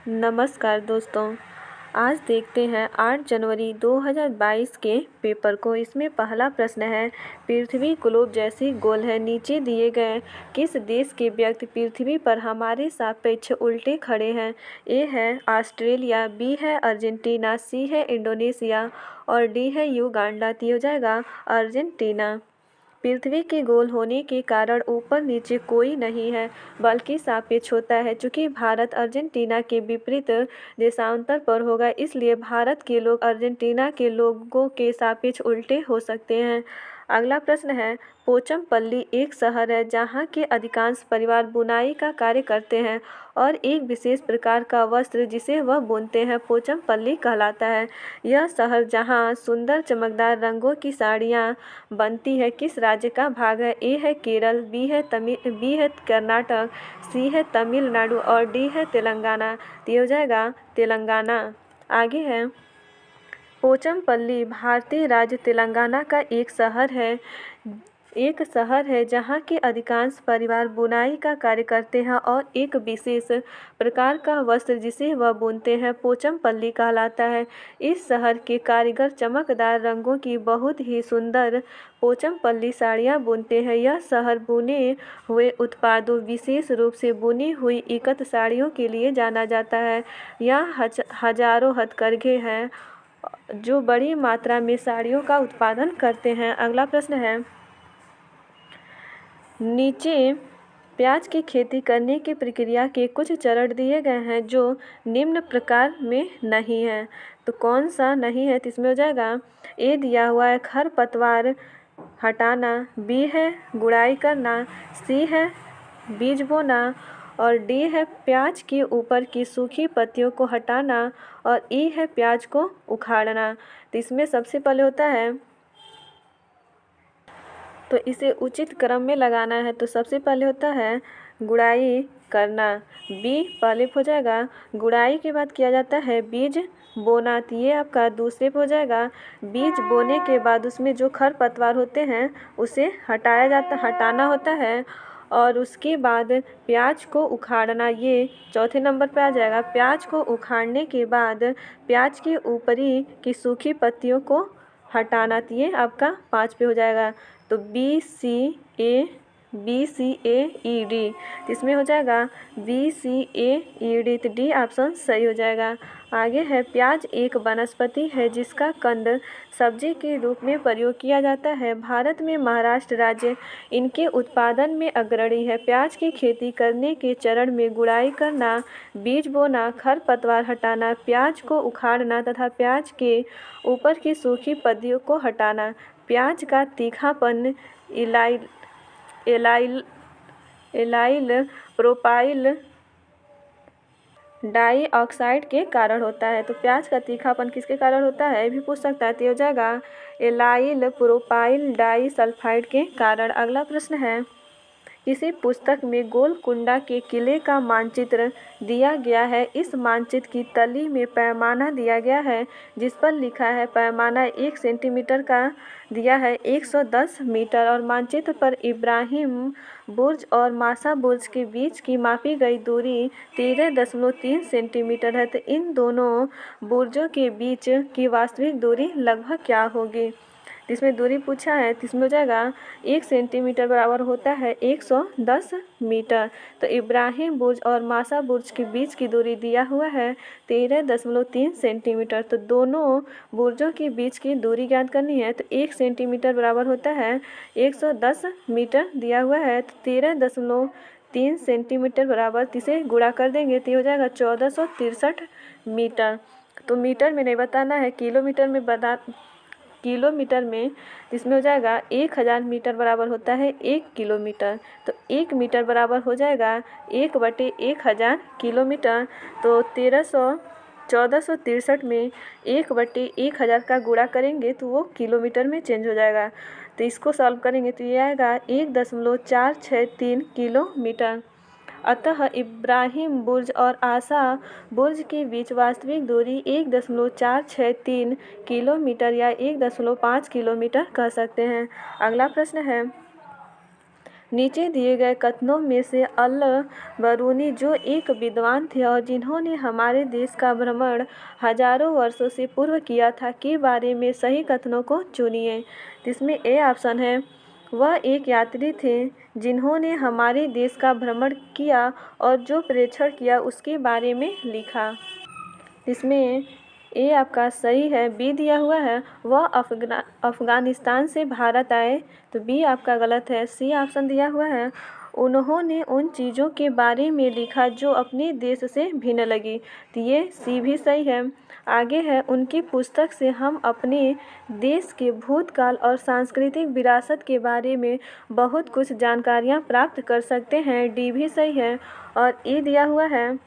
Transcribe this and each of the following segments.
नमस्कार दोस्तों। आज देखते हैं 8 जनवरी 2022 के पेपर को। इसमें पहला प्रश्न है, पृथ्वी ग्लोब जैसी गोल है, नीचे दिए गए किस देश के व्यक्ति पृथ्वी पर हमारे सापेक्ष उल्टे खड़े हैं? ए है ऑस्ट्रेलिया, बी है अर्जेंटीना, सी है इंडोनेशिया और डी है युगांडा। तो ये हो जाएगा अर्जेंटीना। पृथ्वी के गोल होने के कारण ऊपर नीचे कोई नहीं है बल्कि सापेक्ष होता है। चूँकि भारत अर्जेंटीना के विपरीत देशांतर पर होगा, इसलिए भारत के लोग अर्जेंटीना के लोगों के सापेक्ष उल्टे हो सकते हैं। अगला प्रश्न है, पोचमपल्ली एक शहर है जहाँ के अधिकांश परिवार बुनाई का कार्य करते हैं और एक विशेष प्रकार का वस्त्र जिसे वह बुनते हैं पोचमपल्ली कहलाता है। यह शहर जहाँ सुंदर चमकदार रंगों की साड़ियाँ बनती है किस राज्य का भाग है? ए है केरल, बी है कर्नाटक, सी है तमिलनाडु और डी है तेलंगाना। तो ये हो जाएगा तेलंगाना। आगे है, पोचमपल्ली भारतीय राज्य तेलंगाना का एक शहर है जहाँ के अधिकांश परिवार बुनाई का कार्य करते हैं और एक विशेष प्रकार का वस्त्र जिसे वह बुनते हैं पोचमपल्ली कहलाता है। इस शहर के कारीगर चमकदार रंगों की बहुत ही सुंदर पोचमपल्ली साड़ियाँ बुनते हैं। यह शहर बुने हुए उत्पादों, विशेष रूप से बुनी हुई इकत साड़ियों के लिए जाना जाता है। यहाँ हजारों हथकरघे हैं जो बड़ी मात्रा में साड़ियों का उत्पादन करते हैं। अगला प्रश्न है, नीचे प्याज की खेती करने की प्रक्रिया के कुछ चरण दिए गए हैं जो निम्न प्रकार में नहीं है। तो कौन सा नहीं है? तो इसमें हो जाएगा, ए दिया हुआ है खरपतवार हटाना, बी है गुड़ाई करना, सी है बीज बोना और डी है प्याज के ऊपर की सूखी पत्तियों को हटाना और ई है प्याज को उखाड़ना। तो इसमें सबसे पहले होता है, तो इसे उचित क्रम में लगाना है। तो सबसे पहले होता है गुड़ाई करना, बी पहले हो जाएगा। गुड़ाई के बाद किया जाता है बीज बोना, तो ये आपका दूसरे पे हो जाएगा। बीज बोने के बाद उसमें जो खरपतवार होते हैं उसे हटाना होता है और उसके बाद प्याज को उखाड़ना, ये चौथे नंबर पे आ जाएगा। प्याज को उखाड़ने के बाद प्याज के ऊपरी की सूखी पत्तियों को हटाना, तो ये आपका 5 पे हो जाएगा। तो BCAED, इसमें हो जाएगा BCAED। तो डी ऑप्शन सही हो जाएगा। आगे है, प्याज एक वनस्पति है जिसका कंद सब्जी के रूप में प्रयोग किया जाता है। भारत में महाराष्ट्र राज्य इनके उत्पादन में अग्रणी है। प्याज की खेती करने के चरण में गुड़ाई करना, बीज बोना, खरपतवार हटाना, प्याज को उखाड़ना तथा प्याज के ऊपर की सूखी पत्तियों को हटाना। प्याज का तीखापन एलाइल प्रोपाइल डाइऑक्साइड के कारण होता है। तो प्याज का तीखापन किसके कारण होता है, ये भी पूछ सकता है। तो हो जाएगा एलाइल प्रोपाइल डाइसल्फाइड के कारण। अगला प्रश्न है, किसी पुस्तक में गोलकुंडा के किले का मानचित्र दिया गया है। इस मानचित्र की तली में पैमाना दिया गया है जिस पर लिखा है पैमाना 1 सेंटीमीटर का दिया है 110 मीटर और मानचित्र पर इब्राहिम बुर्ज और मासा बुर्ज के बीच की मापी गई दूरी 13.3 सेंटीमीटर है। तो इन दोनों बुर्जों के बीच की वास्तविक दूरी लगभग क्या होगी? इसमें दूरी पूछा है, तो इसमें हो जाएगा 1 सेंटीमीटर बराबर होता है 110 मीटर। तो इब्राहिम बुर्ज और मासा बुर्ज के बीच की दूरी दिया हुआ है 13.3 सेंटीमीटर। तो दोनों बुर्जों के बीच की दूरी ज्ञात करनी है। तो 1 सेंटीमीटर बराबर होता है 110 मीटर दिया हुआ है। तो 13.3 सेंटीमीटर बराबर इसे गुणा कर देंगे तो ये हो जाएगा 1463 मीटर। तो मीटर में नहीं बताना है, किलोमीटर में इसमें हो जाएगा 1000 मीटर बराबर होता है 1 किलोमीटर। तो 1 मीटर बराबर हो जाएगा 1/1000 किलोमीटर। तो 1463 में 1/1000 का गुणा करेंगे तो वो किलोमीटर में चेंज हो जाएगा। तो इसको सॉल्व करेंगे तो ये आएगा 1.463 किलोमीटर। अतः इब्राहिम बुर्ज और आसा बुर्ज के बीच वास्तविक दूरी 1.463 किलोमीटर या 1.5 किलोमीटर कह सकते हैं। अगला प्रश्न है, नीचे दिए गए कथनों में से अल बरूनी, जो एक विद्वान थे और जिन्होंने हमारे देश का भ्रमण हजारों वर्षों से पूर्व किया था, के बारे में सही कथनों को चुनिए। जिसमें ए ऑप्शन है, वह एक यात्री थे जिन्होंने हमारे देश का भ्रमण किया और जो प्रेक्षण किया उसके बारे में लिखा। इसमें ए आपका सही है। बी दिया हुआ है, वह अफगानिस्तान से भारत आए, तो बी आपका गलत है। सी ऑप्शन दिया हुआ है, उन्होंने उन चीज़ों के बारे में लिखा जो अपने देश से भिन्न लगी, तो ये सी भी सही है। आगे है, उनकी पुस्तक से हम अपने देश के भूतकाल और सांस्कृतिक विरासत के बारे में बहुत कुछ जानकारियाँ प्राप्त कर सकते हैं, डी भी सही है। और ए दिया हुआ है,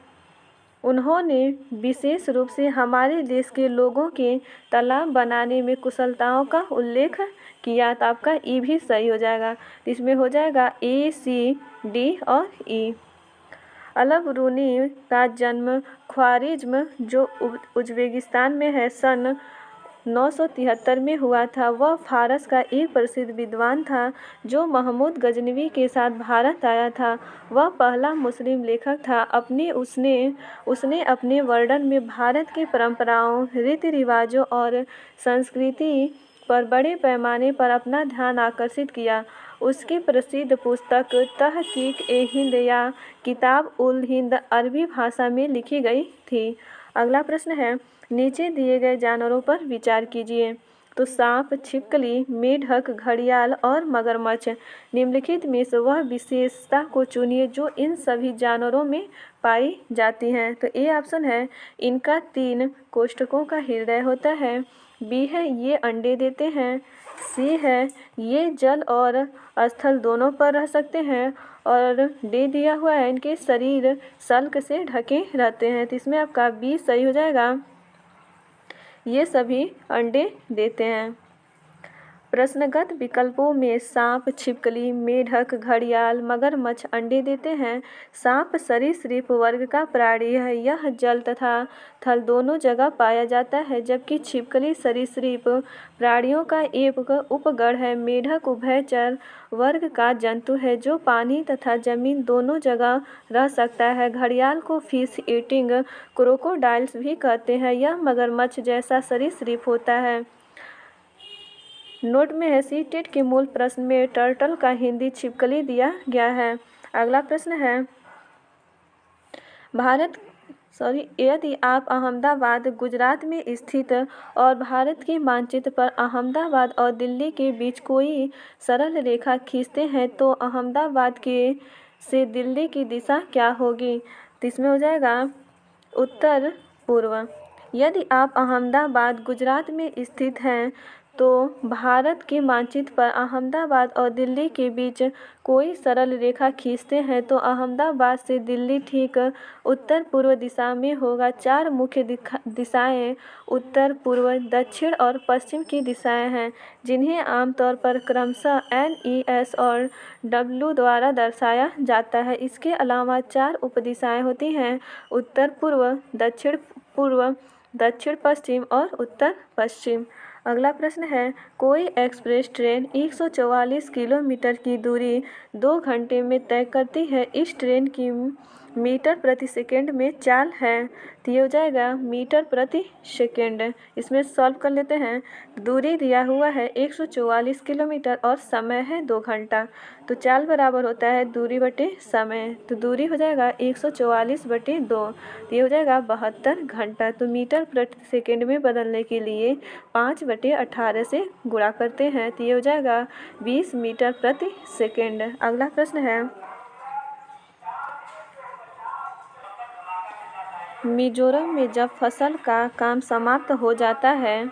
उन्होंने विशेष रूप से हमारे देश के लोगों के तालाब बनाने में कुशलताओं का उल्लेख किया, तो आपका ई भी सही हो जाएगा। इसमें हो जाएगा ए, सी, डी और ई। अल बरूनी का जन्म ख्वारिज़्म, जो उज़्बेकिस्तान में है, सन 973 में हुआ था। वह फारस का एक प्रसिद्ध विद्वान था जो महमूद गजनवी के साथ भारत आया था। वह पहला मुस्लिम लेखक था। उसने अपने वर्णन में भारत की परंपराओं, रीति रिवाजों और संस्कृति पर बड़े पैमाने पर अपना ध्यान आकर्षित किया। उसकी प्रसिद्ध पुस्तक तहकीक-ए-हिंद या किताब-उल-हिंद अरबी भाषा में लिखी गई थी। अगला प्रश्न है, नीचे दिए गए जानवरों पर विचार कीजिए। तो सांप, छिपकली, मेढक, घड़ियाल और मगरमच्छ। निम्नलिखित में से वह विशेषता को चुनिए जो इन सभी जानवरों में पाई जाती हैं। तो ए ऑप्शन है, इनका 3 कोष्ठकों का हृदय होता है। बी है, ये अंडे देते हैं। सी है, ये जल और स्थल दोनों पर रह सकते हैं। और डी दिया हुआ है, इनके शरीर सल्क से ढके रहते हैं। तो इसमें आपका बी सही हो जाएगा, ये सभी अंडे देते हैं। प्रश्नगत विकल्पों में सांप, छिपकली, मेढक, घड़ियाल, मगरमच्छ अंडे देते हैं। सांप सरीसृप वर्ग का प्राणी है। यह जल तथा थल दोनों जगह पाया जाता है, जबकि छिपकली सरीसृप प्राणियों का एक उपगण है। मेढक उभयचर वर्ग का जंतु है जो पानी तथा जमीन दोनों जगह रह सकता है। घड़ियाल को फिश ईटिंग क्रोकोडाइल्स भी कहते हैं। यह मगरमच्छ जैसा सरीसृप होता है। नोट में है, सी टेट के मूल प्रश्न में टर्टल का हिंदी छिपकली दिया गया है। अगला प्रश्न है, यदि आप अहमदाबाद गुजरात में स्थित और भारत के मानचित्र पर अहमदाबाद और दिल्ली के बीच कोई सरल रेखा खींचते हैं तो अहमदाबाद से दिल्ली की दिशा क्या होगी? तो इसमें हो जाएगा उत्तर पूर्व। यदि आप अहमदाबाद गुजरात में स्थित हैं तो भारत के मानचित्र पर अहमदाबाद और दिल्ली के बीच कोई सरल रेखा खींचते हैं तो अहमदाबाद से दिल्ली ठीक उत्तर पूर्व दिशा में होगा। 4 मुख्य दिशाएं उत्तर, पूर्व, दक्षिण और पश्चिम की दिशाएं हैं, जिन्हें आमतौर पर क्रमशः NES और W द्वारा दर्शाया जाता है। इसके अलावा 4 उपदिशाएं होती हैं, उत्तर पूर्व, दक्षिण पूर्व, दक्षिण पश्चिम और उत्तर पश्चिम। अगला प्रश्न है, कोई एक्सप्रेस ट्रेन 144 किलोमीटर की दूरी 2 घंटे में तय करती है। इस ट्रेन की मीटर प्रति सेकंड में चाल है, तो ये हो जाएगा मीटर प्रति सेकंड। इसमें सॉल्व कर लेते हैं। दूरी दिया हुआ है 144 किलोमीटर और समय है 2 घंटा, तो चाल बराबर होता है दूरी बटे समय। तो दूरी हो जाएगा 144 बटे 2, तो ये हो जाएगा 72 घंटा। तो मीटर प्रति सेकंड में बदलने के लिए 5 बटे 18 से गुणा करते हैं, तो ये हो जाएगा 20 मीटर प्रति सेकंड। अगला प्रश्न है, मिजोरम में जब फसल का काम समाप्त हो जाता है,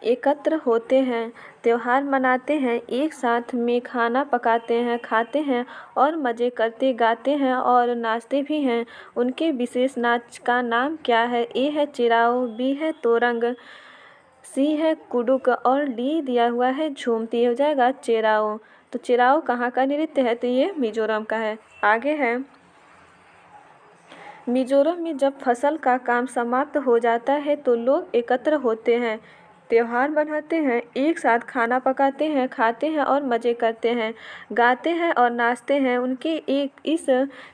एकत्र होते हैं, त्योहार मनाते हैं, एक साथ में खाना पकाते हैं, खाते हैं और मज़े करते, गाते हैं और नाचते भी हैं। उनके विशेष नाच का नाम क्या है? ए है चिराओ, बी है तोरंग, सी है कुडुक और डी दिया हुआ है झूमती। हो जाएगा चिराओ। तो चिराओ कहाँ का नृत्य है? तो ये मिजोरम का है। आगे है, मिजोरम में जब फसल का काम समाप्त हो जाता है तो लोग एकत्र होते हैं, त्योहार मनाते हैं, एक साथ खाना पकाते हैं, खाते हैं और मज़े करते हैं, गाते हैं और नाचते हैं। उनके इस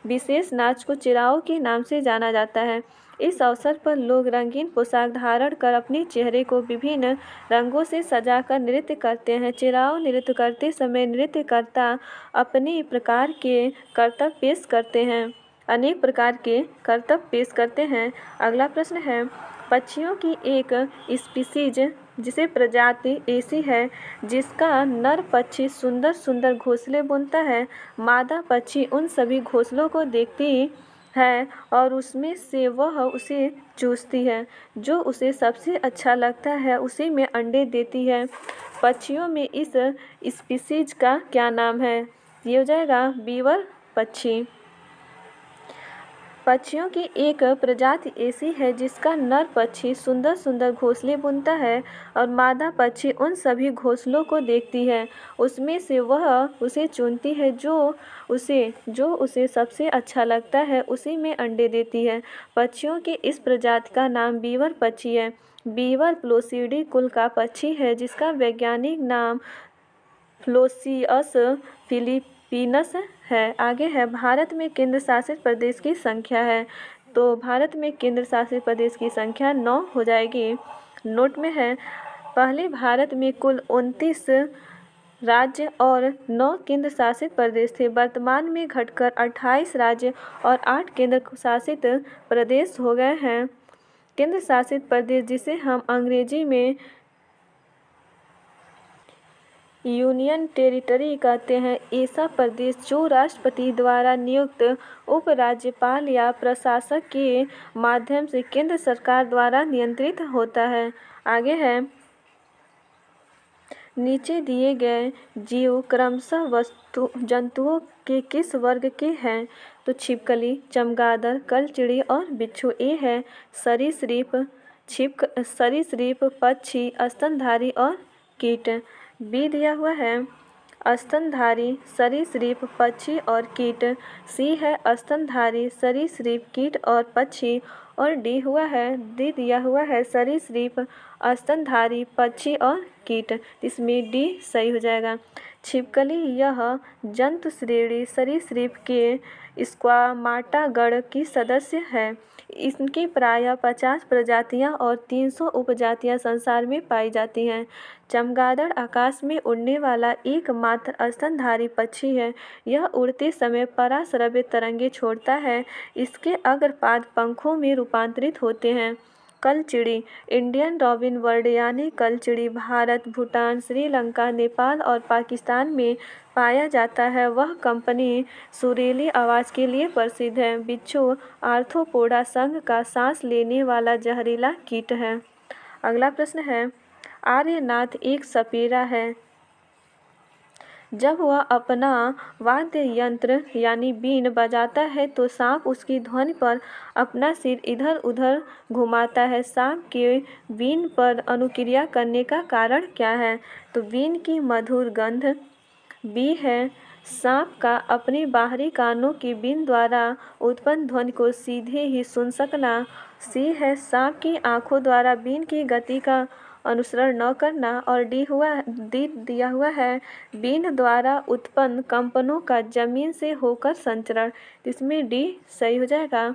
विशेष नाच को चिराओ के नाम से जाना जाता है। इस अवसर पर लोग रंगीन पोशाक धारण कर अपने चेहरे को विभिन्न रंगों से सजाकर नृत्य करते हैं। चिराओ नृत्य करते समय नृत्यकर्ता अपने प्रकार के करतब पेश करते हैं, अनेक प्रकार के करतब पेश करते हैं। अगला प्रश्न है, पक्षियों की एक स्पीसीज जिसे प्रजाति ऐसी है जिसका नर पक्षी सुंदर सुंदर घोंसले बुनता है। मादा पक्षी उन सभी घोंसलों को देखती है और उसमें से वह उसे चूसती है, जो उसे सबसे अच्छा लगता है उसी में अंडे देती है। पक्षियों में इस स्पीसीज का क्या नाम है? ये हो जाएगा बीवर पक्षी। पक्षियों की एक प्रजाति ऐसी है जिसका नर पक्षी सुंदर सुंदर घोंसले बुनता है और मादा पक्षी उन सभी घोंसलों को देखती है, उसमें से वह उसे चुनती है, जो उसे सबसे अच्छा लगता है उसी में अंडे देती है। पक्षियों की इस प्रजाति का नाम बीवर पक्षी है। बीवर प्लोसीडी कुल का पक्षी है जिसका वैज्ञानिक नाम फ्लोसियस फिलिपीनस है। आगे है, भारत में केंद्र शासित प्रदेश की संख्या है। तो भारत में केंद्र शासित प्रदेश की संख्या 9 हो जाएगी। नोट में है, पहले भारत में कुल 29 राज्य और 9 केंद्र शासित प्रदेश थे। वर्तमान में घटकर 28 राज्य और 8 केंद्र शासित प्रदेश हो गए हैं। केंद्र शासित प्रदेश, जिसे हम अंग्रेजी में यूनियन टेरिटरी कहते हैं, ऐसा प्रदेश जो राष्ट्रपति द्वारा नियुक्त उपराज्यपाल या प्रशासक के माध्यम से केंद्र सरकार द्वारा नियंत्रित होता है। आगे है, नीचे दिए गए जीव क्रमशः जंतुओं के किस वर्ग के हैं? तो छिपकली, चमगादड़, कलचिड़ी और बिच्छू। ए है सरीसृप, पक्षी, स्तनधारी और कीट। बी दिया हुआ है स्तनधारी, सरीसृप, पक्षी और कीट। सी है स्तनधारी, सरीसृप, कीट और पक्षी। और डी दिया हुआ है सरीसृप, स्तनधारी, पक्षी और कीट। इसमें डी सही हो जाएगा। छिपकली यह जंतु श्रेणी सरीसृप के स्क्वामाटा गण की सदस्य है। इनकी प्रायः 50 प्रजातियां और 300 उपजातियां संसार में पाई जाती हैं। चमगादड़ आकाश में उड़ने वाला एकमात्र स्तनधारी पक्षी है। यह उड़ते समय पराश्रव्य तरंगे छोड़ता है। इसके अग्रपाद पंखों में रूपांतरित होते हैं। कलचिड़ी, इंडियन रॉबिन बर्ड यानी कलचिड़ी भारत, भूटान, श्रीलंका, नेपाल और पाकिस्तान में पाया जाता है। वह कंपनी सुरीली आवाज़ के लिए प्रसिद्ध है। बिच्छू आर्थ्रोपोडा संघ का सांस लेने वाला जहरीला कीट है। अगला प्रश्न है, आर्यनाथ एक सपेरा है। जब वह अपना वाद्य यंत्र यानी बीन बजाता है तो सांप उसकी ध्वनि पर अपना सिर इधर उधर घुमाता है। सांप के बीन पर अनुक्रिया करने का कारण क्या है? तो बीन की मधुर गंध। बी है सांप का अपने बाहरी कानों की बीन द्वारा उत्पन्न ध्वनि को सीधे ही सुन सकना। सी है सांप की आँखों द्वारा बीन की गति का अनुसरण न करना। और डी दिया हुआ है बीन द्वारा उत्पन्न कंपनों का जमीन से होकर संचरण। इसमें डी सही हो जाएगा।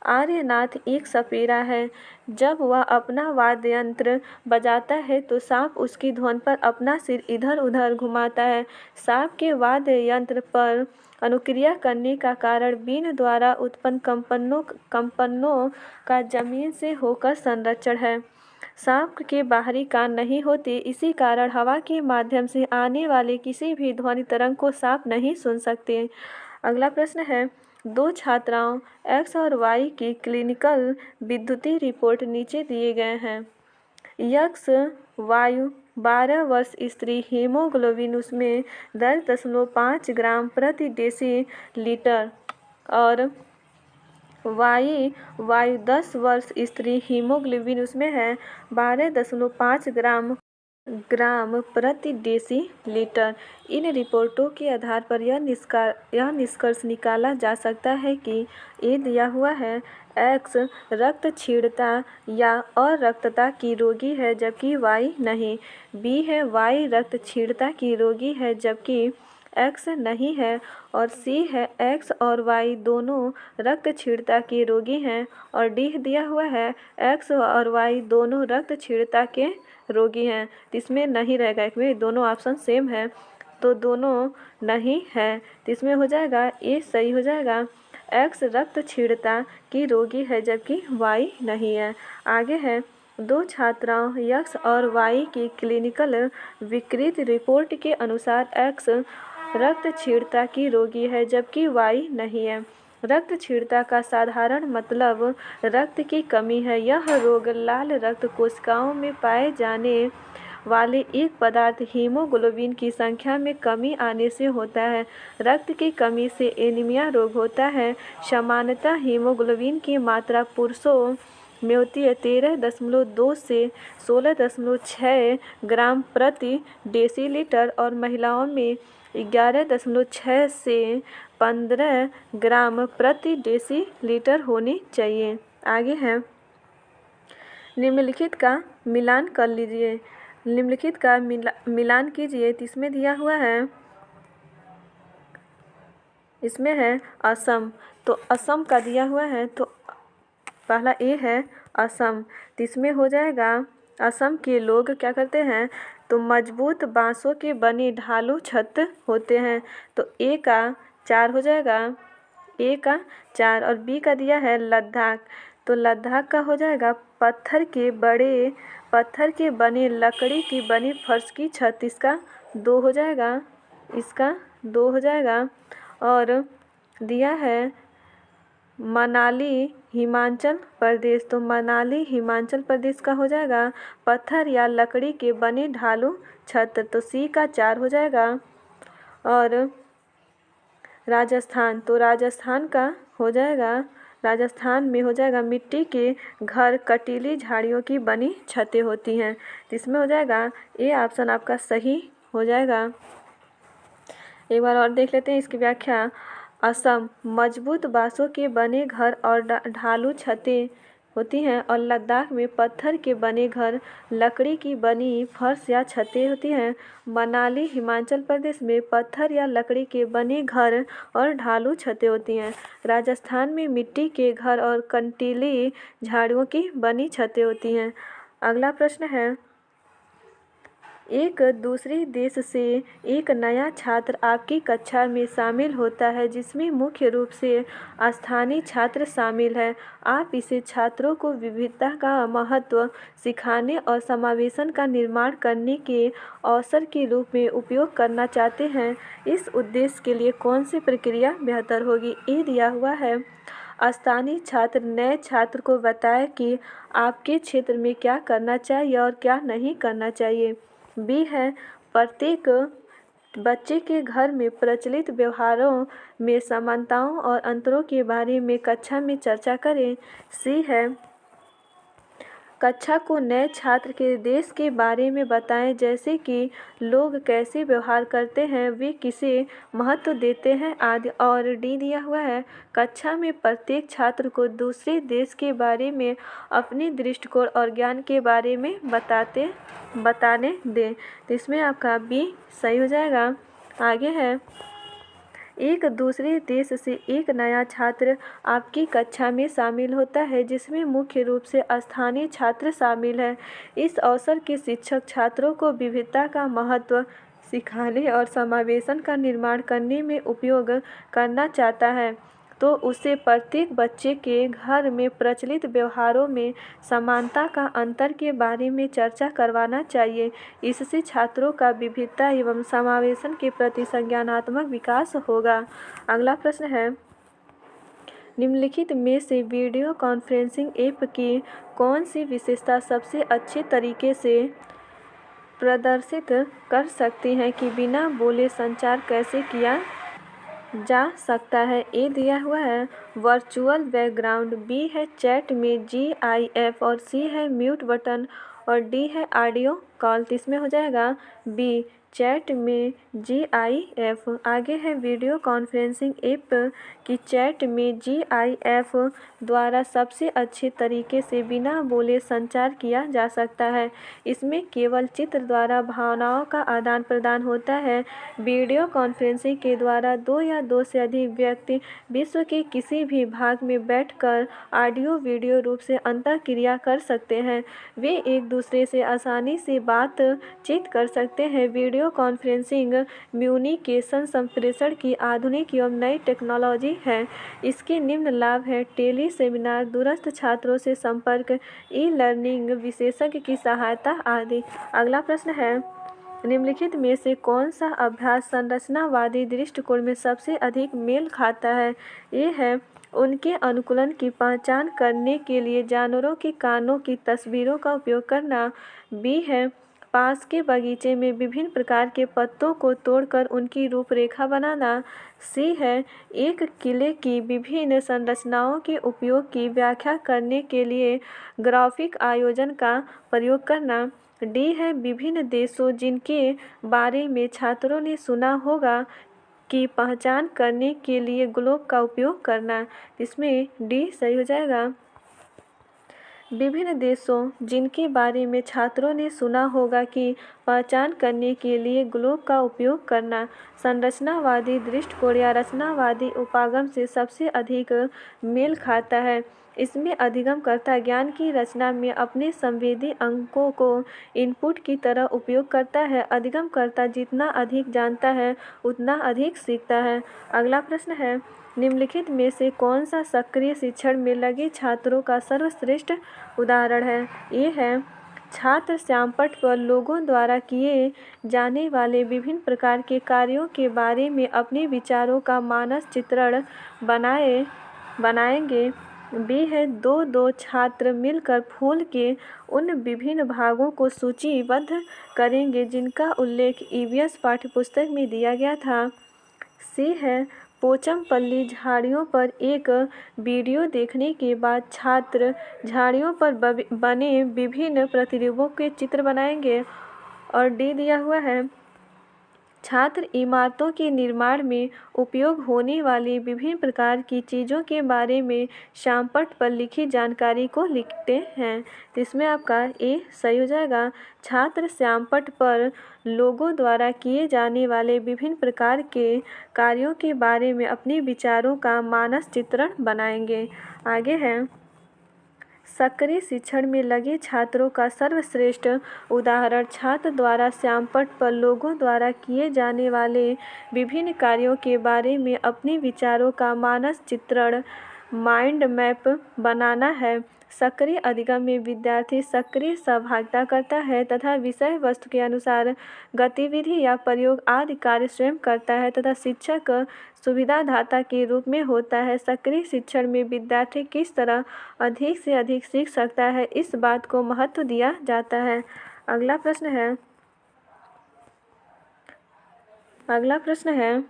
आर्यनाथ एक सपेरा है। जब वह अपना वाद्य यंत्र बजाता है तो सांप उसकी ध्वनि पर अपना सिर इधर उधर घुमाता है। सांप के वाद्य यंत्र पर अनुक्रिया करने का कारण बीन द्वारा उत्पन्न कंपनों का जमीन से होकर संरक्षण है। सांप के बाहरी कान नहीं होते, इसी कारण हवा के माध्यम से आने वाले किसी भी ध्वनि तरंग को सांप नहीं सुन सकते। अगला प्रश्न है, 2 छात्राओं एक्स और वाई की क्लिनिकल विद्युतीय रिपोर्ट नीचे दिए गए हैं। एक्स वायु 12 वर्ष स्त्री, हीमोग्लोबिन उसमें 10.5 ग्राम प्रति डेसीलीटर और वायु 10 वर्ष स्त्री, हीमोग्लोबिन उसमें है 12.5 ग्राम ग्राम प्रति डेसीलीटर। इन रिपोर्टों के आधार पर यह निष्कर्ष निकाला जा सकता है कि ए दिया हुआ है एक्स रक्त क्षीणता या अरक्तता की रोगी है जबकि वाई नहीं। बी है वाई रक्त क्षीणता की रोगी है जबकि एक्स नहीं है। और सी है एक्स और वाई दोनों रक्त क्षीणता के रोगी हैं। और डी दिया हुआ है एक्स और वाई दोनों रक्त क्षीणता के रोगी हैं। तो इसमें नहीं रहेगा, इसमें दोनों ऑप्शन सेम है तो दोनों नहीं है। तो इसमें हो जाएगा ए सही हो जाएगा, एक्स रक्त क्षीणता की रोगी है जबकि वाई नहीं है। आगे है दो छात्राओं यक्स और वाई की क्लिनिकल विकृत रिपोर्ट के अनुसार एक्स रक्त क्षीणता की रोगी है जबकि वाई नहीं है। रक्त क्षीणता का साधारण मतलब रक्त की कमी है। यह रोग लाल रक्त कोशिकाओं में पाए जाने वाले एक पदार्थ हीमोग्लोबिन की संख्या में कमी आने से होता है। रक्त की कमी से एनीमिया रोग होता है। सामान्यतः हीमोग्लोबिन की मात्रा पुरुषों में होती है 13.2 से 16.6 ग्राम प्रति डेसीलीटर और महिलाओं में 11.6 से 15 ग्राम प्रति डेसीलीटर होनी चाहिए। आगे है निम्नलिखित का मिलान कर लीजिए। निम्नलिखित का मिलान कीजिए। तो इसमें दिया हुआ है, इसमें है असम। तो असम का दिया हुआ है तो पहला ए है असम। तो इसमें हो जाएगा असम के लोग क्या करते हैं तो मजबूत बांसों के बने ढालू छत होते हैं। तो ए का 4 हो जाएगा, ए का 4। और बी का दिया है लद्दाख। तो लद्दाख का हो जाएगा पत्थर के बने लकड़ी की बनी फर्श की छत। इसका 2 हो जाएगा, इसका 2 हो जाएगा। और दिया है मनाली हिमाचल प्रदेश। तो मनाली हिमाचल प्रदेश का हो जाएगा पत्थर या लकड़ी के बने ढालू छत। तो सी का 4 हो जाएगा। और राजस्थान, तो राजस्थान का हो जाएगा, राजस्थान में हो जाएगा मिट्टी के घर कटीली झाड़ियों की बनी छतें होती हैं। तो इसमें हो जाएगा ये ऑप्शन आपका सही हो जाएगा। एक बार और देख लेते हैं इसकी व्याख्या। असम मजबूत बांसों के बने घर और ढालू छतें होती हैं और लद्दाख में पत्थर के बने घर लकड़ी की बनी फर्श या छतें होती हैं। मनाली हिमाचल प्रदेश में पत्थर या लकड़ी के बने घर और ढालू छतें होती हैं। राजस्थान में मिट्टी के घर और कंटीली झाड़ियों की बनी छतें होती हैं। अगला प्रश्न है, एक दूसरे देश से एक नया छात्र आपकी कक्षा में शामिल होता है जिसमें मुख्य रूप से स्थानीय छात्र शामिल है। आप इसे छात्रों को विविधता का महत्व सिखाने और समावेशन का निर्माण करने के अवसर के रूप में उपयोग करना चाहते हैं। इस उद्देश्य के लिए कौन सी प्रक्रिया बेहतर होगी? ए दिया हुआ है स्थानीय छात्र नए छात्र को बताए कि आपके क्षेत्र में क्या करना चाहिए और क्या नहीं करना चाहिए। बी है प्रत्येक बच्चे के घर में प्रचलित व्यवहारों में समानताओं और अंतरों के बारे में कक्षा में चर्चा करें। सी है कक्षा को नए छात्र के देश के बारे में बताएं, जैसे कि लोग कैसे व्यवहार करते हैं, वे किसे महत्व देते हैं आदि। और डी दिया हुआ है कक्षा में प्रत्येक छात्र को दूसरे देश के बारे में अपने दृष्टिकोण और ज्ञान के बारे में बताने दें। तो इसमें आपका बी सही हो जाएगा। आगे है एक दूसरे देश से एक नया छात्र आपकी कक्षा में शामिल होता है जिसमें मुख्य रूप से स्थानीय छात्र शामिल हैं। इस अवसर के शिक्षक छात्रों को विविधता का महत्व सिखाने और समावेशन का निर्माण करने में उपयोग करना चाहता है, तो उसे प्रत्येक बच्चे के घर में प्रचलित व्यवहारों में समानता का अंतर के बारे में चर्चा करवाना चाहिए। इससे छात्रों का विविधता एवं समावेशन के प्रति संज्ञानात्मक विकास होगा। अगला प्रश्न है, निम्नलिखित में से वीडियो कॉन्फ्रेंसिंग ऐप की कौन सी विशेषता सबसे अच्छे तरीके से प्रदर्शित कर सकती है कि बिना बोले संचार कैसे किया जा सकता है। ए दिया हुआ है वर्चुअल बैकग्राउंड, बी है चैट में GIF और सी है म्यूट बटन और डी है ऑडियो कॉल। तो इसमें हो जाएगा बी चैट में GIF। आगे है वीडियो कॉन्फ्रेंसिंग ऐप की चैट में GIF द्वारा सबसे अच्छे तरीके से बिना बोले संचार किया जा सकता है। इसमें केवल चित्र द्वारा भावनाओं का आदान प्रदान होता है। वीडियो कॉन्फ्रेंसिंग के द्वारा दो या दो से अधिक व्यक्ति विश्व के किसी भी भाग में बैठकर ऑडियो वीडियो रूप से अंतःक्रिया कर सकते हैं। वे एक दूसरे से आसानी से बातचीत कर सकते हैं। वीडियो कॉन्फ्रेंसिंग कम्युनिकेशन संप्रेषण की आधुनिक एवं नई टेक्नोलॉजी है। इसके निम्न लाभ हैं टेली सेमिनार, दूरस्थ छात्रों से संपर्क, ई लर्निंग, विशेषज्ञ की सहायता आदि। अगला प्रश्न है निम्नलिखित में से कौन सा अभ्यास संरचनावादी दृष्टिकोण में सबसे अधिक मेल खाता है। ये है उनके अनुकूलन की पहचान करने के लिए जानवरों के कानों की तस्वीरों का उपयोग करना। बी है पास के बगीचे में विभिन्न प्रकार के पत्तों को तोड़कर उनकी रूपरेखा बनाना। सी है एक किले की विभिन्न संरचनाओं के उपयोग की व्याख्या करने के लिए ग्राफिक आयोजन का प्रयोग करना। डी है विभिन्न देशों जिनके बारे में छात्रों ने सुना होगा की पहचान करने के लिए ग्लोब का उपयोग करना। इसमें डी सही हो जाएगा। विभिन्न देशों जिनके बारे में छात्रों ने सुना होगा की पहचान करने के लिए ग्लोब का उपयोग करना संरचनावादी दृष्टिकोण या रचनावादी उपागम से सबसे अधिक मेल खाता है। इसमें अधिगमकर्ता ज्ञान की रचना में अपने संवेदी अंकों को इनपुट की तरह उपयोग करता है। अधिगमकर्ता जितना अधिक जानता है उतना अधिक सीखता है। अगला प्रश्न है निम्नलिखित में से कौन सा सक्रिय शिक्षण में लगे छात्रों का सर्वश्रेष्ठ उदाहरण है। ये है छात्र श्यामपट्ट पर लोगों द्वारा किए जाने वाले विभिन्न प्रकार के कार्यों के बारे में अपने विचारों का मानस चित्रण बनाएंगे। बी है दो छात्र मिलकर फूल के उन विभिन्न भागों को सूचीबद्ध करेंगे जिनका उल्लेख EVS पाठ्यपुस्तक में दिया गया था। सी है पोचमपल्ली झाड़ियों पर एक वीडियो देखने के बाद छात्र झाड़ियों पर बने विभिन्न प्रतिरूपों के चित्र बनाएंगे। और डी दिया हुआ है छात्र इमारतों के निर्माण में उपयोग होने वाली विभिन्न प्रकार की चीज़ों के बारे में श्यामपट्ट पर लिखी जानकारी को लिखते हैं। तो इसमें आपका ए सही हो जाएगा। छात्र श्यामपट्ट पर लोगों द्वारा किए जाने वाले विभिन्न प्रकार के कार्यों के बारे में अपने विचारों का मानस चित्रण बनाएंगे। आगे है सक्रिय शिक्षण में लगे छात्रों का सर्वश्रेष्ठ उदाहरण छात्र द्वारा श्यामपट्ट पर लोगों द्वारा किए जाने वाले विभिन्न कार्यों के बारे में अपने विचारों का मानस चित्रण माइंड मैप बनाना है। सक्रिय अधिगम में विद्यार्थी सक्रिय सहभागिता करता है तथा विषय वस्तु के अनुसार गतिविधि या प्रयोग आदि कार्य स्वयं करता है तथा शिक्षक सुविधादाता के रूप में होता है। सक्रिय शिक्षण में विद्यार्थी किस तरह अधिक से अधिक सीख सकता है इस बात को महत्व दिया जाता है। अगला प्रश्न है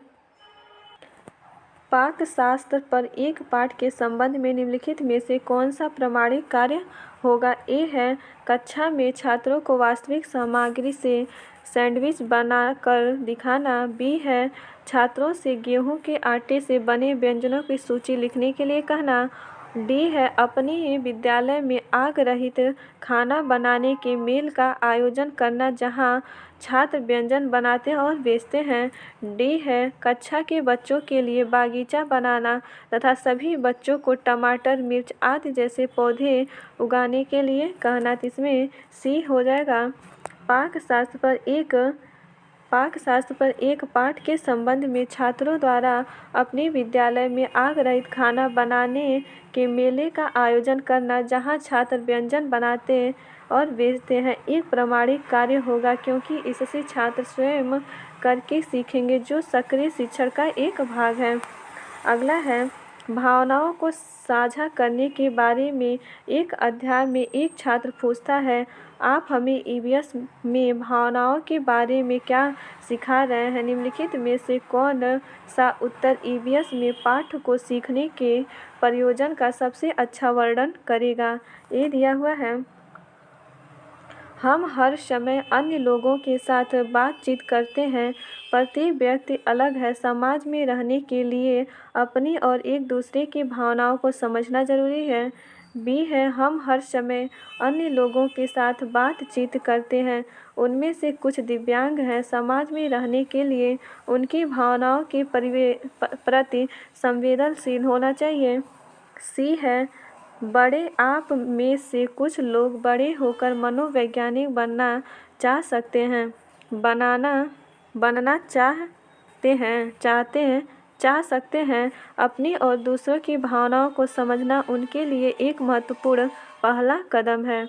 पाकशास्त्र पर एक पाठ के संबंध में निम्नलिखित में से कौन सा प्रमाणिक कार्य होगा। ए है कक्षा में छात्रों को वास्तविक सामग्री से सैंडविच बनाकर दिखाना। बी है छात्रों से गेहूं के आटे से बने व्यंजनों की सूची लिखने के लिए कहना। डी है अपने विद्यालय में आग रहित खाना बनाने के मेल का आयोजन करना जहां छात्र व्यंजन बनाते और बेचते हैं। डी है कक्षा के बच्चों के लिए बागीचा बनाना तथा सभी बच्चों को टमाटर, मिर्च आदि जैसे पौधे उगाने के लिए कहना। इसमें सी हो जाएगा। पाकशास्त्र पर एक पाठ के संबंध में छात्रों द्वारा अपने विद्यालय में आग रहित खाना बनाने के मेले का आयोजन करना जहां छात्र व्यंजन बनाते और बेचते हैं एक प्रमाणिक कार्य होगा क्योंकि इससे छात्र स्वयं करके सीखेंगे जो सक्रिय शिक्षण का एक भाग है। अगला है भावनाओं को साझा करने के बारे में एक अध्याय में एक छात्र पूछता है, आप हमें ईवीएस में भावनाओं के बारे में क्या सिखा रहे हैं? निम्नलिखित में से कौन सा उत्तर ईवीएस में पाठ को सीखने के प्रयोजन का सबसे अच्छा वर्णन करेगा? ये दिया हुआ है, हम हर समय अन्य लोगों के साथ बातचीत करते हैं। प्रत्येक व्यक्ति अलग है। समाज में रहने के लिए अपनी और एक दूसरे की भावनाओं को समझना जरूरी है। बी है, हम हर समय अन्य लोगों के साथ बातचीत करते हैं। उनमें से कुछ दिव्यांग हैं। समाज में रहने के लिए उनकी भावनाओं के प्रति संवेदनशील होना चाहिए। सी है, बड़े आप में से कुछ लोग बड़े होकर मनोवैज्ञानिक बनना चाह सकते हैं, बनना चाह सकते हैं। अपनी और दूसरों की भावनाओं को समझना उनके लिए एक महत्वपूर्ण पहला कदम है।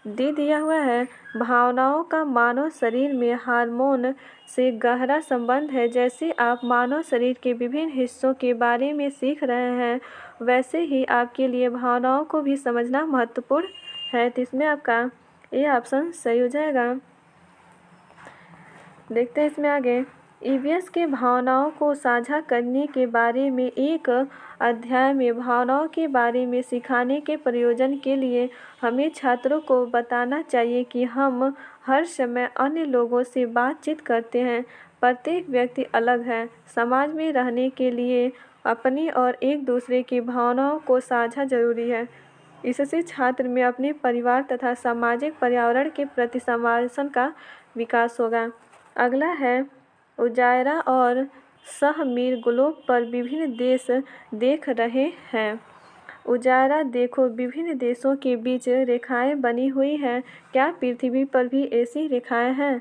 डी दिया हुआ है, भावनाओं का मानव शरीर में हार्मोन से गहरा संबंध है। जैसे आप मानव शरीर के विभिन्न हिस्सों के बारे में सीख रहे हैं, वैसे ही आपके लिए भावनाओं को भी समझना महत्वपूर्ण है। तो इसमें आपका ये ऑप्शन सही हो जाएगा। देखते हैं इसमें आगे। ईवीएस के भावनाओं को साझा करने के बारे में एक अध्याय में भावनाओं के बारे में सिखाने के प्रयोजन के लिए हमें छात्रों को बताना चाहिए कि हम हर समय अन्य लोगों से बातचीत करते हैं। प्रत्येक व्यक्ति अलग है। समाज में रहने के लिए अपनी और एक दूसरे की भावनाओं को साझा जरूरी है। इससे छात्र में अपने परिवार तथा सामाजिक पर्यावरण के प्रति संवेदनशीलता का विकास होगा। अगला है, उजायरा और सहमीर ग्लोब पर विभिन्न देश देख रहे हैं। उजायरा देखो, विभिन्न देशों के बीच रेखाएं बनी हुई हैं। क्या पृथ्वी पर भी ऐसी रेखाएं हैं?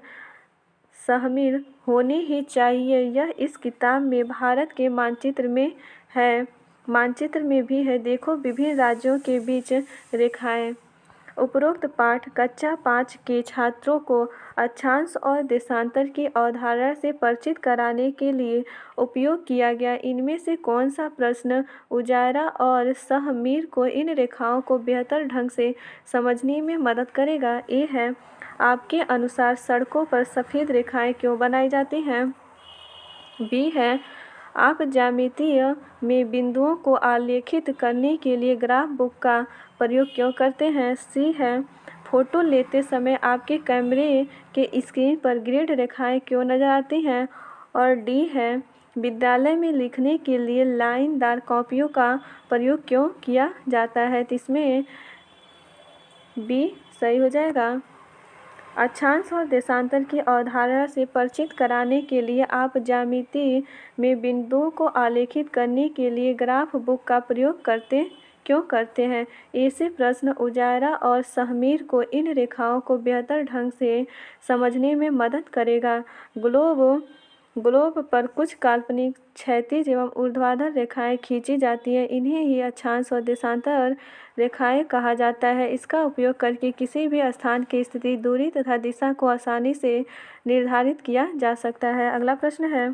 सहमीर, होनी ही चाहिए। यह इस किताब में भारत के मानचित्र में है। मानचित्र में भी है। देखो, विभिन्न राज्यों के बीच रेखाएं। उपरोक्त पाठ कक्षा 5 के छात्रों को अक्षांश और देशांतर की अवधारणा से परिचित कराने के लिए उपयोग किया गया। इनमें से कौन सा प्रश्न उजायरा और सहमीर को इन रेखाओं को बेहतर ढंग से समझने में मदद करेगा? ये है, आपके अनुसार सड़कों पर सफ़ेद रेखाएं क्यों बनाई जाती हैं? बी है, आप ज्यामितीय में बिंदुओं को आलेखित करने के लिए ग्राफ बुक का प्रयोग क्यों करते हैं? सी है, फ़ोटो लेते समय आपके कैमरे के स्क्रीन पर ग्रिड रेखाएं क्यों नजर आती हैं? और डी है, विद्यालय में लिखने के लिए लाइनदार कॉपियों का प्रयोग क्यों किया जाता है? तो इसमें बी सही हो जाएगा। अक्षांश और देशांतर की अवधारणा से परिचित कराने के लिए आप ज्यामिति में बिंदुओं को आलेखित करने के लिए ग्राफ बुक का प्रयोग क्यों करते हैं? ऐसे प्रश्न उजायरा और सहमीर को इन रेखाओं को बेहतर ढंग से समझने में मदद करेगा। ग्लोब पर कुछ काल्पनिक क्षैतिज एवं ऊर्ध्वाधर रेखाएं खींची जाती हैं। इन्हें ही अक्षांश और देशांतर रेखाएं कहा जाता है। इसका उपयोग करके किसी भी स्थान की स्थिति, दूरी तथा दिशा को आसानी से निर्धारित किया जा सकता है। अगला प्रश्न है,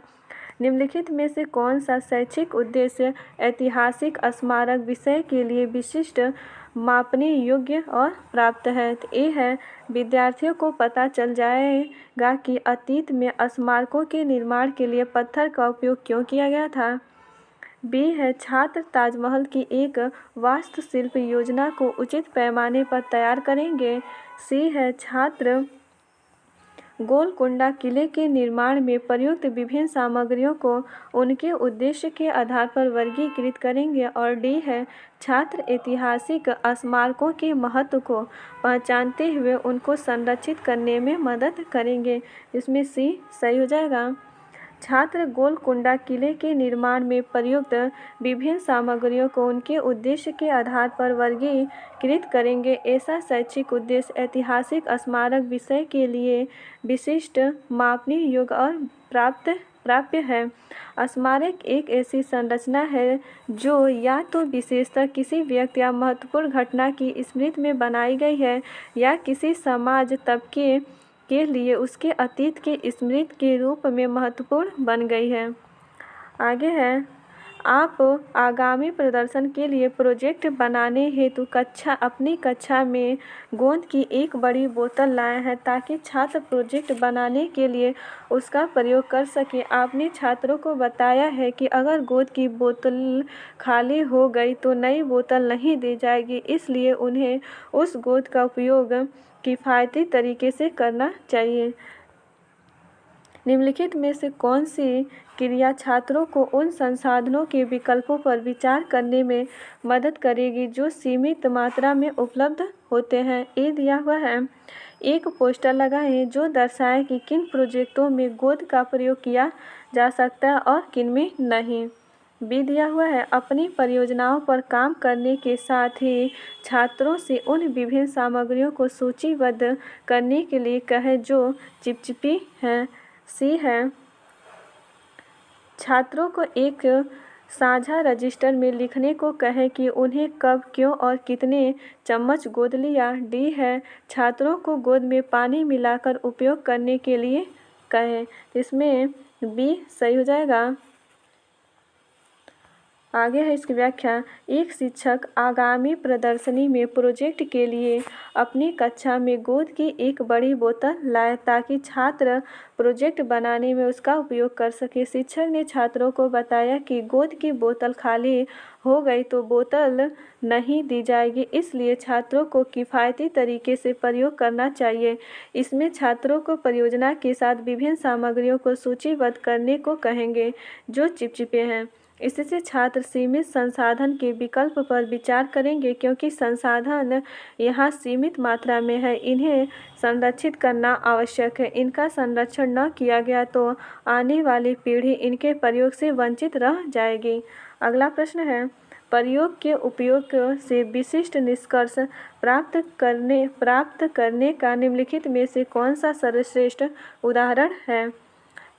निम्नलिखित में से कौन सा शैक्षिक उद्देश्य ऐतिहासिक स्मारक विषय के लिए विशिष्ट, मापने योग्य और प्राप्त है? तो ए है, विद्यार्थियों को पता चल जाएगा कि अतीत में स्मारकों के निर्माण के लिए पत्थर का उपयोग क्यों किया गया था। बी है, छात्र ताजमहल की एक वास्तुशिल्प योजना को उचित पैमाने पर तैयार करेंगे। सी है, छात्र गोलकुंडा किले के निर्माण में प्रयुक्त विभिन्न सामग्रियों को उनके उद्देश्य के आधार पर वर्गीकृत करेंगे। और डी है, छात्र ऐतिहासिक स्मारकों के महत्व को पहचानते हुए उनको संरक्षित करने में मदद करेंगे। इसमें सी सही हो जाएगा। छात्र गोलकुंडा किले के निर्माण में प्रयुक्त विभिन्न सामग्रियों को उनके उद्देश्य के आधार पर वर्गीकृत करेंगे। ऐसा शैक्षिक उद्देश्य ऐतिहासिक स्मारक विषय के लिए विशिष्ट, मापने योग्य और प्राप्य है। स्मारक एक ऐसी संरचना है जो या तो विशेषतः किसी व्यक्ति या महत्वपूर्ण घटना की स्मृति में बनाई गई है या किसी समाज तबके के लिए उसके अतीत के स्मृति के रूप में महत्वपूर्ण बन गई है। आगे है, आप आगामी प्रदर्शन के लिए प्रोजेक्ट बनाने हेतु अपनी कक्षा में गोंद की एक बड़ी बोतल लाए हैं ताकि छात्र प्रोजेक्ट बनाने के लिए उसका प्रयोग कर सकें। आपने छात्रों को बताया है कि अगर गोंद की बोतल खाली हो गई तो नई बोतल नहीं दी जाएगी, इसलिए उन्हें उस गोंद का उपयोग किफ़ायती तरीके से करना चाहिए। निम्नलिखित में से कौन सी क्रिया छात्रों को उन संसाधनों के विकल्पों पर विचार करने में मदद करेगी जो सीमित मात्रा में उपलब्ध होते हैं? ए दिया हुआ है, एक पोस्टर लगाएं जो दर्शाए कि किन प्रोजेक्टों में गोंद का प्रयोग किया जा सकता है और किन में नहीं। बी दिया हुआ है, अपनी परियोजनाओं पर काम करने के साथ ही छात्रों से उन विभिन्न सामग्रियों को सूचीबद्ध करने के लिए कहें जो चिपचिपी हैं। सी है, छात्रों को एक साझा रजिस्टर में लिखने को कहें कि उन्हें कब, क्यों और कितने चम्मच गोंद लिया। डी है, छात्रों को गोंद में पानी मिलाकर उपयोग करने के लिए कहें। इसमें बी सही हो जाएगा। आगे है इसकी व्याख्या। एक शिक्षक आगामी प्रदर्शनी में प्रोजेक्ट के लिए अपनी कक्षा में गोंद की एक बड़ी बोतल लाए ताकि छात्र प्रोजेक्ट बनाने में उसका उपयोग कर सके। शिक्षक ने छात्रों को बताया कि गोंद की बोतल खाली हो गई तो बोतल नहीं दी जाएगी, इसलिए छात्रों को किफ़ायती तरीके से प्रयोग करना चाहिए। इसमें छात्रों को परियोजना के साथ विभिन्न सामग्रियों को सूचीबद्ध करने को कहेंगे जो चिपचिपे हैं। इससे छात्र सीमित संसाधन के विकल्प पर विचार करेंगे क्योंकि संसाधन यहाँ सीमित मात्रा में है, इन्हें संरक्षित करना आवश्यक है। इनका संरक्षण न किया गया तो आने वाली पीढ़ी इनके प्रयोग से वंचित रह जाएगी। अगला प्रश्न है, प्रयोग के उपयोग से विशिष्ट निष्कर्ष प्राप्त करने का निम्नलिखित में से कौन सा सर्वश्रेष्ठ उदाहरण है?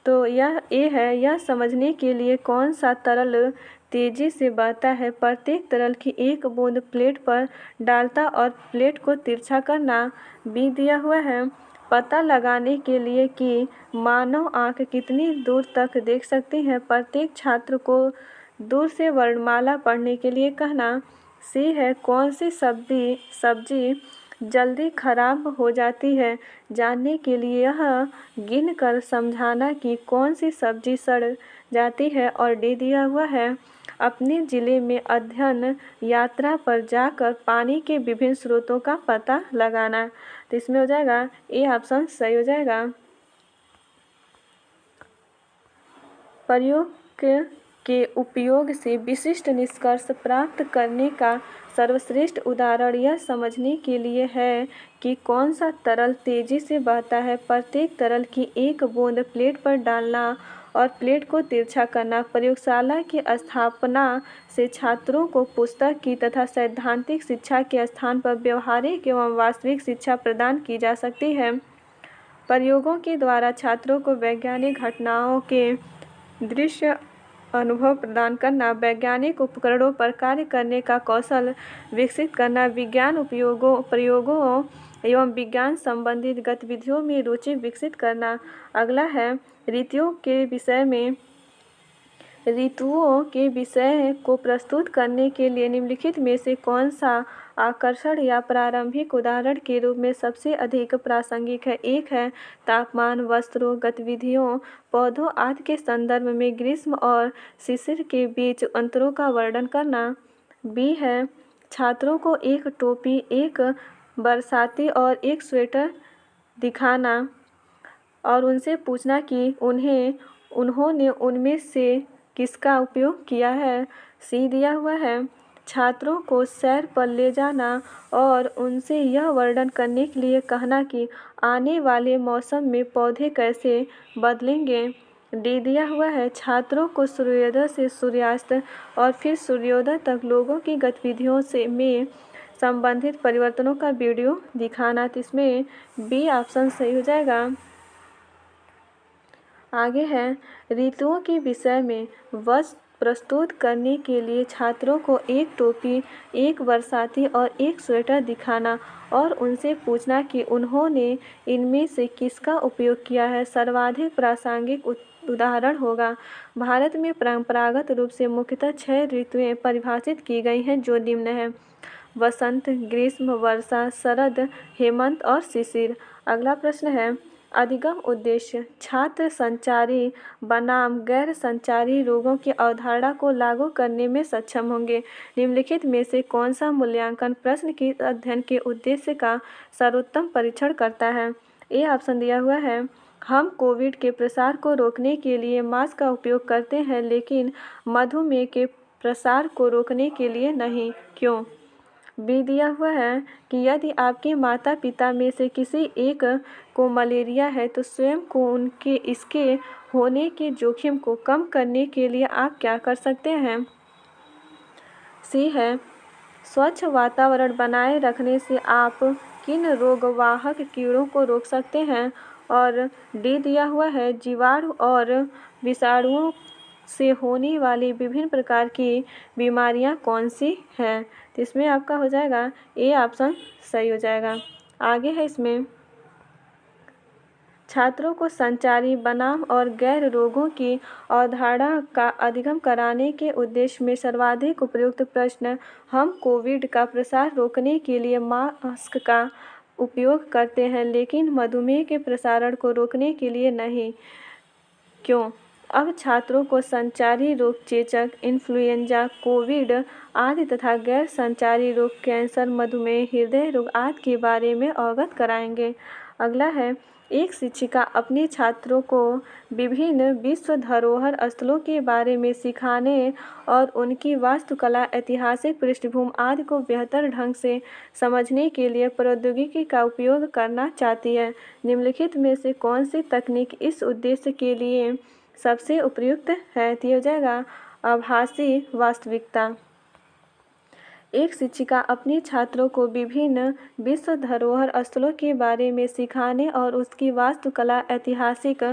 तो यह ए है, यह समझने के लिए कौन सा तरल तेजी से बहता है। प्रत्येक तरल की एक बूंद प्लेट पर डालता और प्लेट को तिरछा करना। बी दिया हुआ है, पता लगाने के लिए कि मानव आंख कितनी दूर तक देख सकती है। प्रत्येक छात्र को दूर से वर्णमाला पढ़ने के लिए कहना। सी है, कौन सी सब्जी जल्दी खराब हो जाती है, जानने के लिए यह गिन कर समझाना कि कौन सी सब्जी सड़ जाती है। और डी दिया हुआ है, अपने ज़िले में अध्ययन यात्रा पर जाकर पानी के विभिन्न स्रोतों का पता लगाना। तो इसमें हो जाएगा ए ऑप्शन सही हो जाएगा। प्रयोग के उपयोग से विशिष्ट निष्कर्ष प्राप्त करने का सर्वश्रेष्ठ उदाहरण यह समझने के लिए है कि कौन सा तरल तेजी से बहता है। प्रत्येक तरल की एक बूंद प्लेट पर डालना और प्लेट को तिरछा करना। प्रयोगशाला की स्थापना से छात्रों को पुस्तक की तथा सैद्धांतिक शिक्षा के स्थान पर व्यवहारिक एवं वास्तविक शिक्षा प्रदान की जा सकती है। प्रयोगों के द्वारा छात्रों को वैज्ञानिक घटनाओं के दृश्य अनुभव प्रदान करना, वैज्ञानिक उपकरणों पर कार्य करने का कौशल विकसित करना, विज्ञान प्रयोगों एवं विज्ञान संबंधित गतिविधियों में रुचि विकसित करना। अगला है, ऋतुओं के विषय को प्रस्तुत करने के लिए निम्नलिखित में से कौन सा आकर्षण या प्रारंभिक उदाहरण के रूप में सबसे अधिक प्रासंगिक है? एक है, तापमान, वस्त्रों, गतिविधियों, पौधों आदि के संदर्भ में ग्रीष्म और शिशिर के बीच अंतरों का वर्णन करना। बी है, छात्रों को एक टोपी, एक बरसाती और एक स्वेटर दिखाना और उनसे पूछना कि उन्होंने उनमें से किसका उपयोग किया है। सी दिया हुआ है, छात्रों को सैर पर ले जाना और उनसे यह वर्णन करने के लिए कहना कि आने वाले मौसम में पौधे कैसे बदलेंगे। डी दिया हुआ है, छात्रों को सूर्योदय से सूर्यास्त और फिर सूर्योदय तक लोगों की गतिविधियों में संबंधित परिवर्तनों का वीडियो दिखाना। तो इसमें बी ऑप्शन सही हो जाएगा। आगे है, ऋतुओं के विषय में वस्तु प्रस्तुत करने के लिए छात्रों को एक टोपी, एक बरसाती और एक स्वेटर दिखाना और उनसे पूछना कि उन्होंने इनमें से किसका उपयोग किया है। सर्वाधिक प्रासंगिक उदाहरण होगा। भारत में परंपरागत रूप से मुख्यतः 6 ऋतुएं परिभाषित की गई हैं, जो निम्न हैं: वसंत, ग्रीष्म, वर्षा, शरद, हेमंत और शिशिर। अगला प्रश्न है, अधिगम उद्देश्य: छात्र संचारी बनाम गैर संचारी रोगों की अवधारणा को लागू करने में सक्षम होंगे। निम्नलिखित में से कौन सा मूल्यांकन प्रश्न के अध्ययन के उद्देश्य का सर्वोत्तम परीक्षण करता है? ए ऑप्शन दिया हुआ है, हम कोविड के प्रसार को रोकने के लिए मास्क का उपयोग करते हैं, लेकिन मधुमेह के प्रसार को रोकने के लिए नहीं। क्यों? बी दिया हुआ है कि यदि आपके माता पिता में से किसी एक को मलेरिया है तो स्वयं को उनके इसके होने के जोखिम को कम करने के लिए आप क्या कर सकते हैं? सी है, स्वच्छ वातावरण बनाए रखने से आप किन रोगवाहक कीड़ों को रोक सकते हैं? और डी दिया हुआ है, जीवाणु और विषाणुओं से होने वाली विभिन्न प्रकार की बीमारियां कौन सी हैं? तो इसमें आपका हो जाएगा ए ऑप्शन सही हो जाएगा। आगे है इसमें, छात्रों को संचारी बनाम और गैर रोगों की अवधारणा का अधिगम कराने के उद्देश्य में सर्वाधिक उपयुक्त प्रश्न: हम कोविड का प्रसार रोकने के लिए मास्क का उपयोग करते हैं, लेकिन मधुमेह के प्रसारण को रोकने के लिए नहीं। क्यों? अब छात्रों को संचारी रोग चेचक, इन्फ्लुएंजा, कोविड आदि तथा गैर संचारी रोग कैंसर, मधुमेह, हृदय रोग आदि के बारे में अवगत कराएंगे। अगला है, एक शिक्षिका अपने छात्रों को विभिन्न विश्व धरोहर स्थलों के बारे में सिखाने और उनकी वास्तुकला, ऐतिहासिक पृष्ठभूमि आदि को बेहतर ढंग से समझने के लिए प्रौद्योगिकी का उपयोग करना चाहती है। निम्नलिखित में से कौन सी तकनीक इस उद्देश्य के लिए सबसे उपयुक्त है? तो हो जाएगा आभासी वास्तविकता। एक शिक्षिका अपने छात्रों को विभिन्न विश्व धरोहर स्थलों के बारे में सिखाने और उसकी वास्तुकला, ऐतिहासिक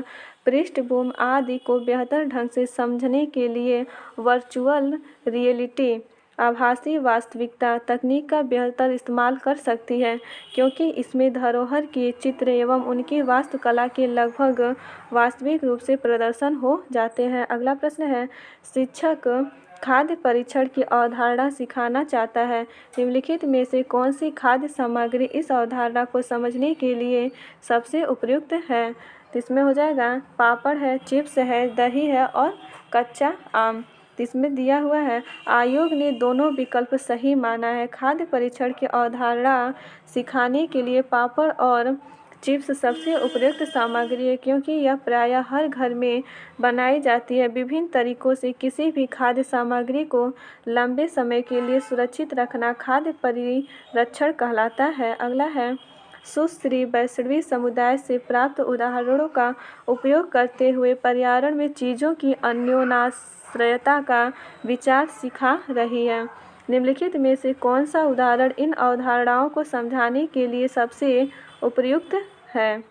पृष्ठभूमि आदि को बेहतर ढंग से समझने के लिए वर्चुअल रियलिटी, आभासी वास्तविकता तकनीक का बेहतर इस्तेमाल कर सकती है, क्योंकि इसमें धरोहर के चित्र एवं उनकी वास्तुकला के लगभग वास्तविक रूप से प्रदर्शन हो जाते हैं। अगला प्रश्न है, शिक्षक खाद्य परीक्षण की अवधारणा सिखाना चाहता है। निम्नलिखित में से कौन सी खाद्य सामग्री इस अवधारणा को समझने के लिए सबसे उपयुक्त है? तो इसमें हो जाएगा पापड़ है, चिप्स है, दही है और कच्चा आम। तो इसमें दिया हुआ है, आयोग ने दोनों विकल्प सही माना है। खाद्य परीक्षण की अवधारणा सिखाने के लिए पापड़ और चिप्स सबसे उपयुक्त सामग्री है, क्योंकि यह प्रायः हर घर में बनाई जाती है। विभिन्न तरीकों से किसी भी खाद्य सामग्री को लंबे समय के लिए सुरक्षित रखना खाद्य परिरक्षण कहलाता है। अगला है, सुश्री वैष्णवी समुदाय से प्राप्त उदाहरणों का उपयोग करते हुए पर्यावरण में चीज़ों की अन्योन्याश्रयता का विचार सिखा रही है। निम्नलिखित में से कौन सा उदाहरण इन अवधारणाओं को समझाने के लिए सबसे उपयुक्त है?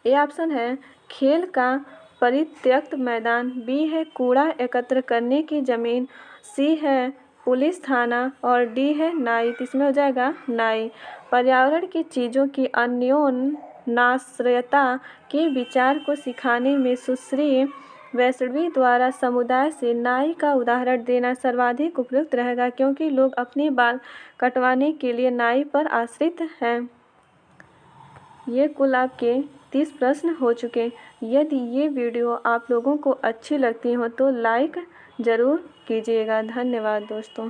ए ऑप्शन है, खेल का परित्यक्त मैदान। बी है, कूड़ा एकत्र करने की ज़मीन। सी है, पुलिस थाना। और डी है, नाई। इसमें हो जाएगा नाई। पर्यावरण की चीज़ों की अन्योन्याश्रयता के विचार को सिखाने में सुश्री वैष्णवी द्वारा समुदाय से नाई का उदाहरण देना सर्वाधिक उपयुक्त रहेगा, क्योंकि लोग अपने बाल कटवाने के लिए नाई पर आश्रित हैं। ये कुल आपके 30 प्रश्न हो चुके। यदि ये वीडियो आप लोगों को अच्छी लगती हो तो लाइक ज़रूर कीजिएगा। धन्यवाद दोस्तों।